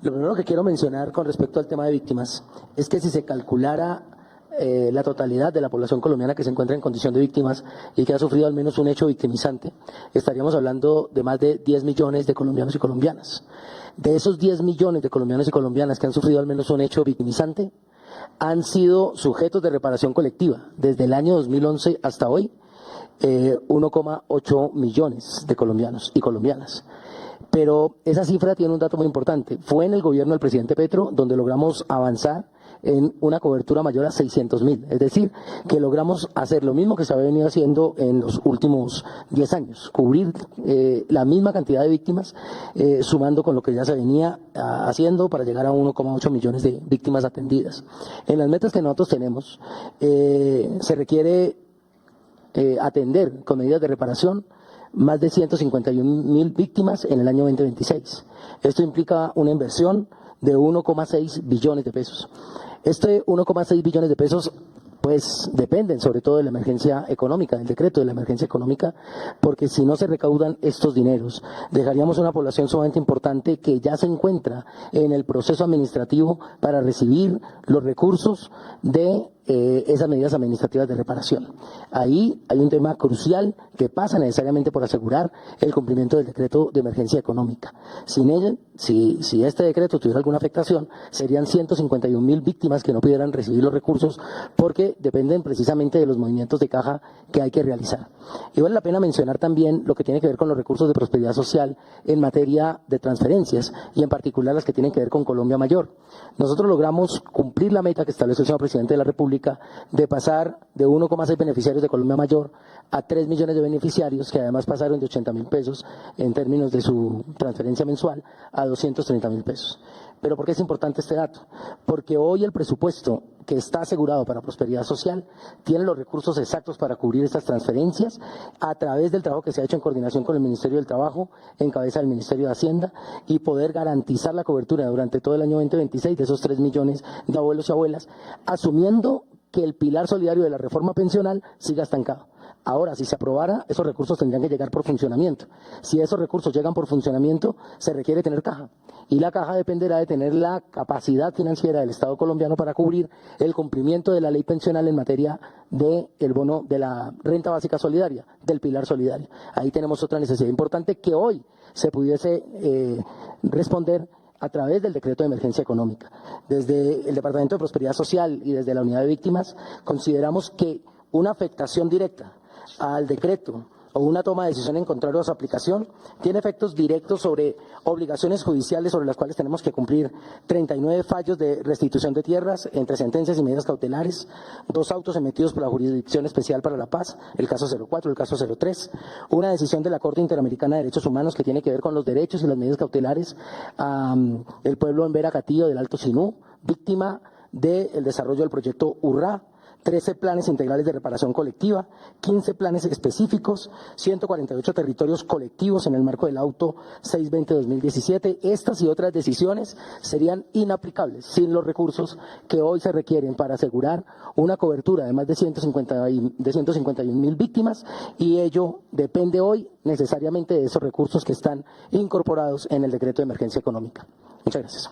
Lo primero que quiero mencionar con respecto al tema de víctimas es que si se calculara la totalidad de la población colombiana que se encuentra en condición de víctimas y que ha sufrido al menos un hecho victimizante, estaríamos hablando de más de 10 millones de colombianos y colombianas. De esos 10 millones de colombianos y colombianas que han sufrido al menos un hecho victimizante, han sido sujetos de reparación colectiva desde el año 2011 hasta hoy, 1,8 millones de colombianos y colombianas. Pero esa cifra tiene un dato muy importante. Fue en el gobierno del presidente Petro donde logramos avanzar en una cobertura mayor a 600.000. Es decir, que logramos hacer lo mismo que se había venido haciendo en los últimos 10 años, cubrir la misma cantidad de víctimas, sumando con lo que ya se venía haciendo para llegar a 1,8 millones de víctimas atendidas. En las metas que nosotros tenemos, se requiere atender con medidas de reparación más de 151.000 víctimas en el año 2026. Esto implica una inversión de 1,6 billones de pesos. Este 1,6 billones de pesos pues dependen sobre todo de la emergencia económica, del decreto de la emergencia económica, porque si no se recaudan estos dineros, dejaríamos una población sumamente importante que ya se encuentra en el proceso administrativo para recibir los recursos de esas medidas administrativas de reparación. Ahí hay un tema crucial que pasa necesariamente por asegurar el cumplimiento del decreto de emergencia económica. Sin él, si este decreto tuviera alguna afectación, serían 151.000 víctimas que no pudieran recibir los recursos porque dependen precisamente de los movimientos de caja que hay que realizar. Y vale la pena mencionar también lo que tiene que ver con los recursos de prosperidad social en materia de transferencias y en particular las que tienen que ver con Colombia Mayor. Nosotros logramos cumplir la meta que estableció el señor presidente de la República de pasar de 1,6 beneficiarios de Colombia Mayor a 3 millones de beneficiarios que además pasaron de 80.000 pesos en términos de su transferencia mensual a 230.000 pesos. ¿Pero por qué es importante este dato? Porque hoy el presupuesto que está asegurado para prosperidad social tiene los recursos exactos para cubrir estas transferencias a través del trabajo que se ha hecho en coordinación con el Ministerio del Trabajo, en cabeza del Ministerio de Hacienda, y poder garantizar la cobertura durante todo el año 2026 de esos 3 millones de abuelos y abuelas, asumiendo que el pilar solidario de la reforma pensional siga estancado. Ahora, si se aprobara, esos recursos tendrían que llegar por funcionamiento. Si esos recursos llegan por funcionamiento, se requiere tener caja. Y la caja dependerá de tener la capacidad financiera del Estado colombiano para cubrir el cumplimiento de la ley pensional en materia del bono de la renta básica solidaria, del pilar solidario. Ahí tenemos otra necesidad importante que hoy se pudiese responder a través del decreto de emergencia económica. Desde el Departamento de Prosperidad Social y desde la Unidad de Víctimas consideramos que una afectación directa al decreto o una toma de decisión en contrario a su aplicación tiene efectos directos sobre obligaciones judiciales sobre las cuales tenemos que cumplir 39 fallos de restitución de tierras entre sentencias y medidas cautelares, 2 autos emitidos por la Jurisdicción Especial para la Paz, el caso 04, el caso 03, una decisión de la Corte Interamericana de Derechos Humanos que tiene que ver con los derechos y las medidas cautelares del pueblo en Vera Catillo del Alto Sinú, víctima del desarrollo del proyecto URRA, 13 planes integrales de reparación colectiva, 15 planes específicos, 148 territorios colectivos en el marco del auto 620-2017. Estas y otras decisiones serían inaplicables sin los recursos que hoy se requieren para asegurar una cobertura de más de 151.000 víctimas, y ello depende hoy necesariamente de esos recursos que están incorporados en el decreto de emergencia económica. Muchas gracias.